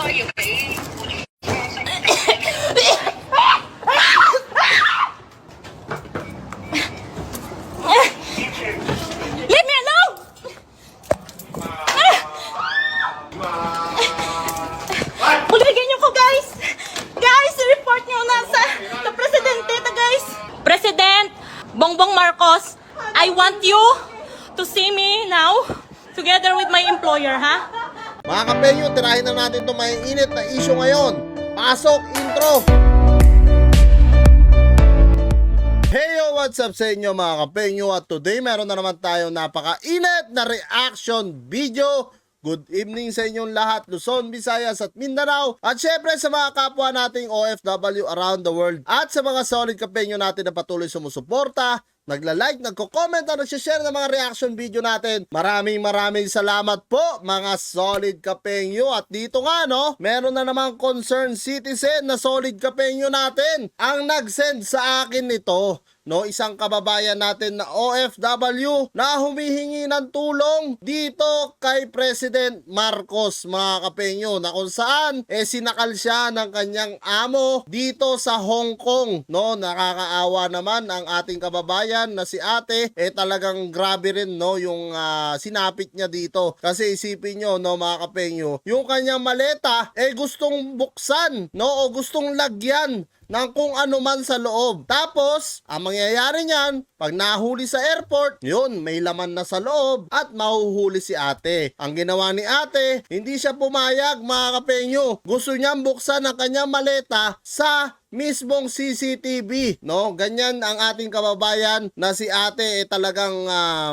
Leave me alone! Ulibigyan niyo ko, guys! Guys, report niyo na sa presidente ito, guys! President Bongbong Marcos, I want you to see me now together with my employer, ha? Mga kampenyo, tirahin na natin itong may init na issue ngayon. Pasok, intro! Hey yo, what's up sa inyo mga kampenyo? At today meron na naman tayo napaka-init na reaction video. Good evening sa inyong lahat, Luzon, Visayas at Mindanao. At syempre sa mga kapwa nating OFW around the world. At sa mga solid kampenyo natin na patuloy sumusuporta, nagla-like, nagko-comment at nag-share ng mga reaction video natin. Maraming salamat po mga solid kapengyo. At dito nga meron na namang concerned citizen na solid kapengyo natin ang nag-send sa akin nito. Isang kababayan natin na OFW na humihingi ng tulong dito kay President Marcos mga kapengyo, na kung saan sinakal siya ng kanyang amo dito sa Hong Kong. Nakakaawa naman ang ating kababayan na si ate, talagang grabe rin yung sinapit niya dito. Kasi isipin nyo mga kapengyo, yung kanyang maleta gustong buksan o gustong lagyan ng kung ano man sa loob. Tapos, ang mangyayari niyan, pag nahuli sa airport, yun, may laman na sa loob at mahuhuli si ate. Ang ginawa ni ate, hindi siya pumayag mga kapengyo. Gusto niyang buksan ang kanyang maleta sa mismong CCTV, ganyan ang ating kababayan na si ate talagang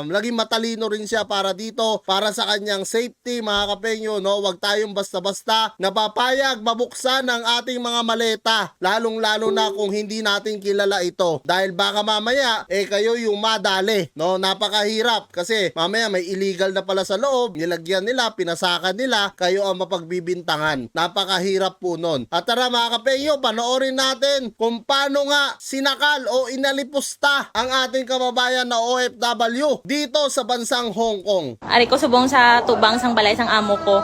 laging matalino rin siya para dito, para sa kanyang safety mga kapengyo, wag tayong basta-basta napapayag mabuksan ang ating mga maleta, lalong-lalo na kung hindi natin kilala ito, dahil baka mamaya kayo yung madali, napakahirap kasi mamaya may illegal na pala sa loob, nilagyan nila, pinasakan nila, kayo ang mapagbibintangan. Napakahirap po nun. At tara mga kapengyo, panoorin natin kung paano nga sinakal o inalipusta ang ating kababayan na OFW dito sa bansang Hong Kong. Ari ko subong sa tubang sang balay sang amo ko.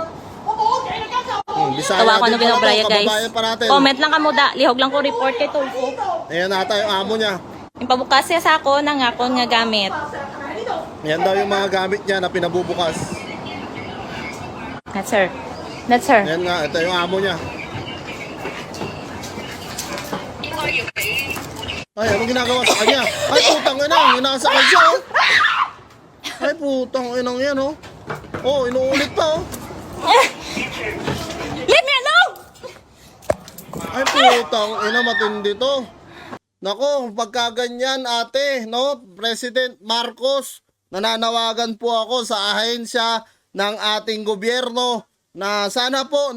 Bisaya Tawa ko din no pala to, binabraya, guys. kababayan pa natin. Comment lang kamo da, lihog lang ko report kay Tulfo. Ayan nata yung amo niya. Ipabukas siya sa ako ng akon nga gamit. Yan daw yung mga gamit niya na pinabubukas. Not sir. Not sir. Yan nga, ito yung amo niya. Ay, anong ginagawa sa kanya? Ay, putang ina, inasakal siya, Ay, putang inang yan, inuulit pa, Leave me alone! Ay, putang ina, matindi to. Nako, pagka ganyan, ate, President Marcos, nananawagan po ako sa ahensya ng ating gobyerno na sana po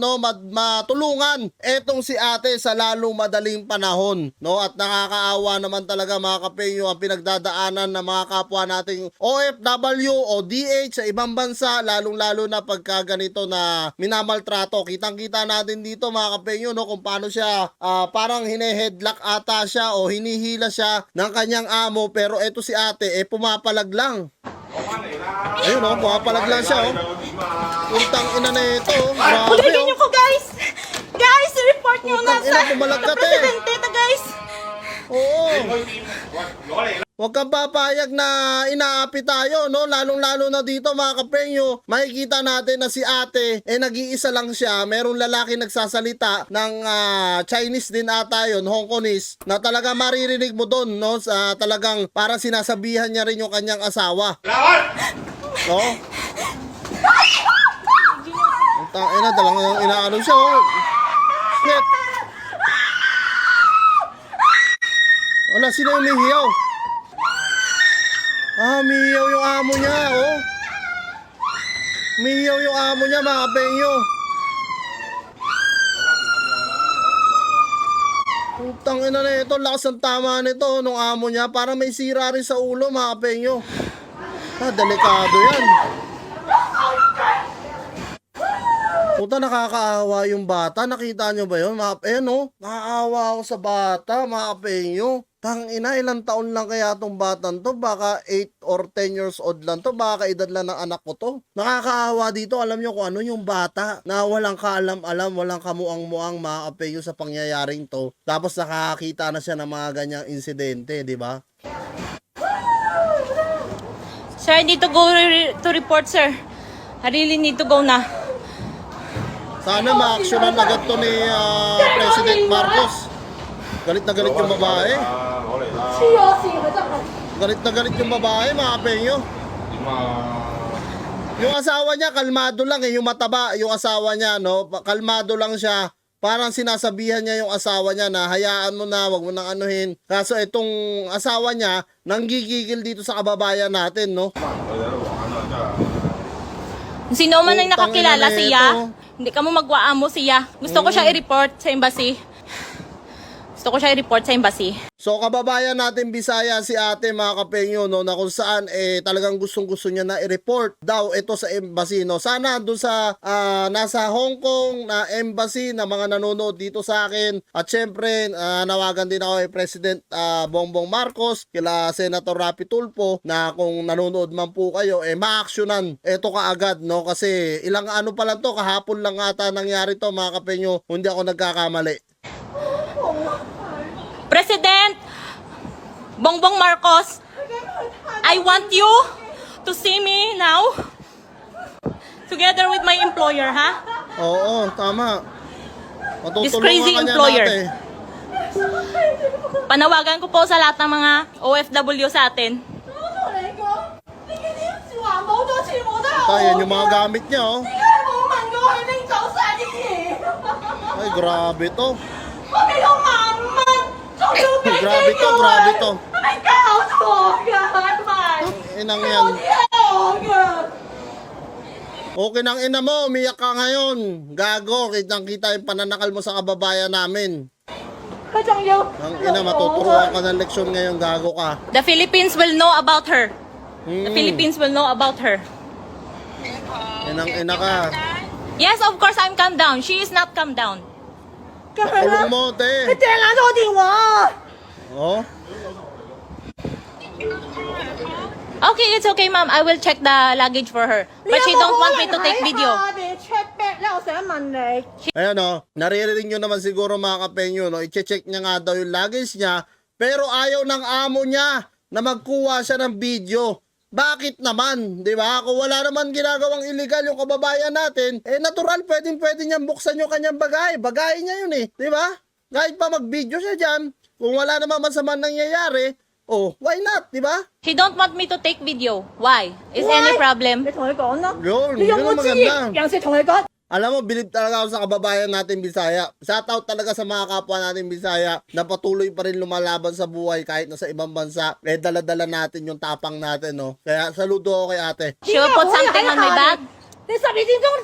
matulungan etong si ate sa lalong madaling panahon, at nakakaawa naman talaga mga kapengyo ang pinagdadaanan ng mga kapwa nating OFW o DH sa ibang bansa, lalong-lalo na pagka ganito na minamaltrato. Kitang-kita natin dito mga kapengyo kung paano siya parang hine-headlock ata siya o hinihila siya ng kanyang amo, pero eto si ate pumapalag lang. Ayun pumapalag lang siya Puntang ina na ito, grabe Ulibigyan niyo ko, guys! Guys, report niyo na Putang ina, sa pumalagkat presidente ito, guys! Oo. Huwag kang papayag na inaapi tayo, lalong-lalo na dito mga kapengyo. Makikita natin na si ate, nag-iisa lang siya. Merong lalaki nagsasalita ng Chinese din ata yun, Hong Kongese, na talaga maririnig mo doon, sa talagang parang sinasabihan niya rin yung kanyang asawa. Talagang inaano siya, Shit. Wala, sino yung umihiyaw? Umihiyaw yung amo niya, Umihiyaw yung amo niya, mga kapengyo. Putang ina na ito, lakas ng tama nito nung amo niya. Parang may sira rin sa ulo, mga kapengyo. Delikado yan. Puta, nakakaawa yung bata. Nakita nyo ba yun? Nakakaawa ako sa bata, mga kapengyo. Tangina, ilang taon lang kaya tong batang to? Baka 8 or 10 years old lang to. Baka edad lang ng anak ko to. Nakakaawa dito. Alam nyo kung ano yung bata na walang kaalam-alam, walang kamuang-muang mga kapenyo sa pangyayaring to. Tapos nakakita na siya ng mga ganyang insidente, di ba? Sir, I need to go to report, sir. I really need to go na. Sana ma-actionan agad to ni President Marcos. Galit na galit yung babae. Galit na galit yung babae, mga kapenyo. Yung asawa niya, kalmado lang eh. Yung mataba, yung asawa niya, no? Kalmado lang siya. Parang sinasabihan niya yung asawa niya na hayaan mo na, wag mo nang anuhin. Kaso itong asawa niya, nanggigigil dito sa kababayan natin, no? Sino man ang Putang nakakilala ina na siya, ito. hindi ka mo magwaan mo siya. Gusto ko siya i-report sa embassy. Gusto ko siya i-report sa embassy. So kababayan natin Bisaya si ate mga kapenyo, no, na kung saan talagang gustong-gusto niya na i-report daw ito sa embassy, no. Sana doon sa nasa Hong Kong na embassy na mga nanonood dito sa akin, at syempre nawagan din ako kay President Bongbong Marcos, kila Senator Rapi Tulfo, na kung nanonood man po kayo ma-actionan ito kaagad, no, kasi ilang ano pa lang to, kahapon lang ata nangyari to mga kapenyo, hindi ako nagkakamali. President Bongbong Marcos, I want you to see me now together with my employer, ha? Oo, tama. This Matutulungan crazy ka niya employer. ate. Panawagan ko po sa lahat ng mga OFW sa atin. Yan yung mga gamit niya, oh. Ay, grabe to. Grabe to, grabe to. Inang yan. Okay nang ina mo, umiyak ka ngayon. Gago, kitang-kita yung pananakal mo sa kababayan namin. Ang ina, matuturuan ka ng leksyon ngayon, gago ka. The Philippines will know about her. The Philippines will know about her. Inang ina ka. Yes, of course I'm calm down. She is not calm down. Pakulong mo, te. Oh, Okay, it's okay, ma'am. I will check the luggage for her. But she don't want me to take video. ayan o, naririnig nyo naman siguro mga kapenyo, no? I-check niya nga daw yung luggage niya, pero ayaw ng amo niya na magkuha siya ng video. Bakit naman, di ba? Kung wala naman ginagawang illegal yung kababayan natin, natural, pwede niyang buksan yung kanyang bagay. Bagay niya yun eh, di ba? Kahit pa mag-video siya dyan, kung wala naman masamang nangyayari, why not, di ba? She don't want me to take video. Why? Is any problem? Yun ang maganda. Alam mo, bilib talaga ako sa kababayan natin Bisaya. Shoutout talaga sa mga kapwa natin Bisaya na patuloy pa rin lumalaban sa buhay kahit nasa ibang bansa. Dala-dala natin yung tapang natin, no? Kaya saludo ako kay ate. She will put something on my bag.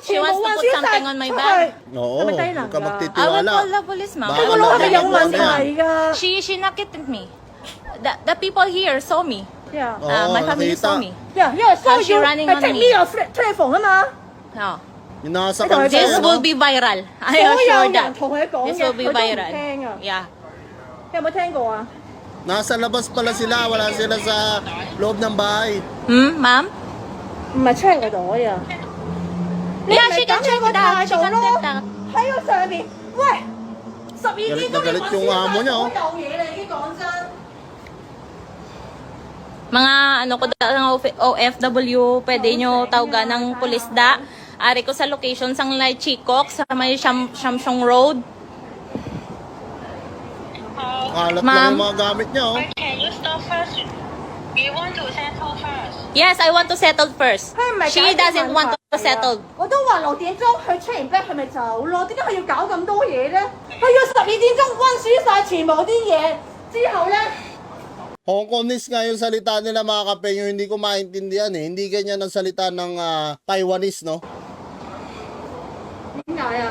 She wants to put something on my bag. Oo, huwag ka I will magtitiwala. call the police, ma'am. Baka magagawa She nakitted me. The people here saw me. Oo, My family nakita. saw me. How she running on me? No. Yung nakasakal This sa'yo, no? will be viral. I assure that. This will be viral. Yeah. Nasa labas pala sila, wala sila sa loob ng bahay. Ma'am? Yeah, she can check that. She can check that. Galit na galit yung amo niya, oh. Mga ano ko ng OFW, pwede nyo tawagan ng pulis da. Ari ko sa location sang Lai Chikok sa may Shamsong Road. Kalat lang Ma'am. yung mga gamit niya, oh. Can you stop first? You want to settle first. Yes, I want to settle first. She doesn't want to settle. 我都話6點鐘佢 check back 係咪走咯？點解佢要搞咁多嘢咧？佢要12點鐘温書晒全部啲嘢之後咧。 Hong Kongese nga yung salita nila mga kapenyo, hindi ko maintindihan eh. Hindi ganyan ang salita ng Taiwanese, no? 點解啊？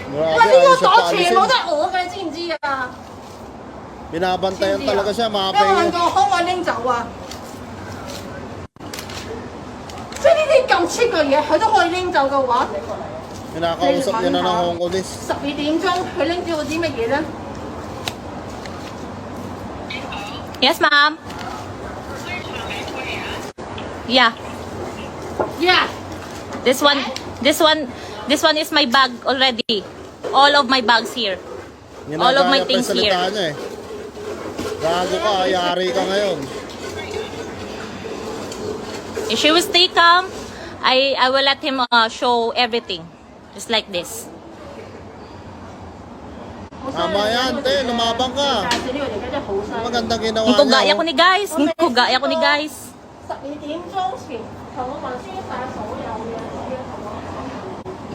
Grabe, 喂，呢 ayos 個 sa 袋全部 paalisin. 都係我嘅，知唔知啊？ Binabantayan talaga siya mga 俾我 kapenyo. 問過可唔可以拎走啊？即係呢啲咁 cheap 嘅嘢，佢都可以拎走嘅話， Kinakausap niya na ng Hong Kongese. 12點鐘佢拎咗啲乜嘢咧？ Yes, ma'am. Yeah. Yeah. This one is my bag already. All of my bags here. All of my Ginagaya pa yung things here. salita niya eh. Gago ka, yari ka ngayon. If she will stay calm, I will let him show everything. Just like this. Tama yan, te, lumabang ka. Magandang ginawa Ang niya. kugaya ko oh. ni guys. Ang kugaya ko ni guys. 12點鐘前同我文書晒所有嘢，同我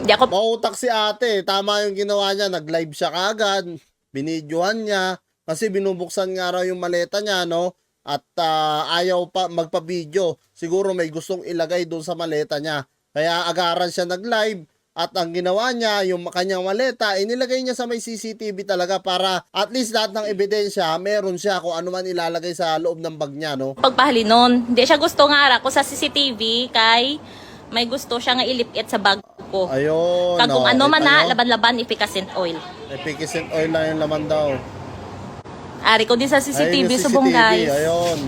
Hindi ako Mautak si ate, tama yung ginawa niya, nag-live siya kaagad, binidyohan niya, kasi binubuksan nga raw yung maleta niya, no? At ayaw pa magpa-video, siguro may gustong ilagay doon sa maleta niya. Kaya agaran siya nag-live, at ang ginawa niya, yung kanyang maleta, inilagay niya sa may CCTV talaga para at least lahat ng ebidensya, meron siya kung ano man ilalagay sa loob ng bag niya, no? pagpahali nun. Hindi siya gusto nga ra ko sa CCTV kay may gusto siya nga ilipit sa bag ko. Ayun, Kag kung no, ano man kita na, nyo? laban-laban, ipikasin oil. Epicacent oil lang yung laman daw. Ari ko din sa Ayun CCTV, yung subong guys. Ayun.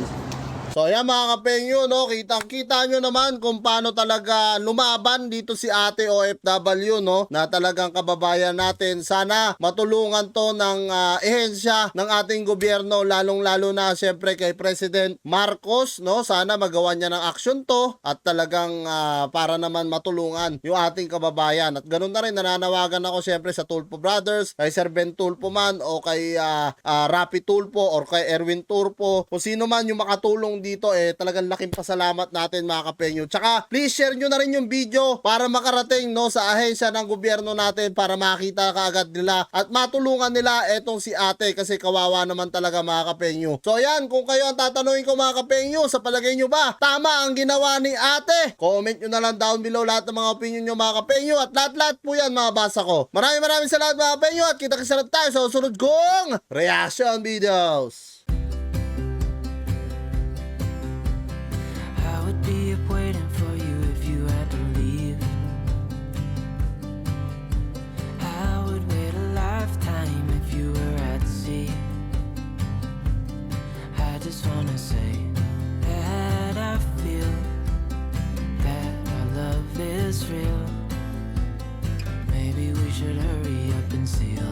So ayan mga kapengyo, no, kitang-kita nyo naman kung paano talaga lumaban dito si ate OFW, no, na talagang kababayan natin. Sana matulungan to ng ehensya ng ating gobyerno, lalong-lalo na syempre kay President Marcos, no. Sana magawa niya ng aksyon to at talagang para naman matulungan yung ating kababayan. At ganun na rin, nananawagan ako syempre sa Tulfo Brothers, kay Sir Ben Tulfo man o kay Rapi Tulfo or kay Erwin Tulfo, kung sino man yung makatulong dito, talagang laking pasalamat natin mga kapengyo. Tsaka please share nyo na rin yung video para makarating, no, sa ahensya ng gobyerno natin para makita kaagad nila at matulungan nila etong si ate kasi kawawa naman talaga mga kapengyo. So ayan, kung kayo ang tatanungin ko mga kapengyo, sa palagay nyo ba tama ang ginawa ni ate? Comment nyo na lang down below lahat ng mga opinion nyo mga kapengyo at lahat-lahat po yan mabasa ko. Maraming salamat mga kapengyo at kita-kita tayo sa susunod kong reaction videos. I would be up waiting for you if you had to leave. I would wait a lifetime if you were at sea. I just wanna say that I feel that our love is real. Maybe we should hurry up and seal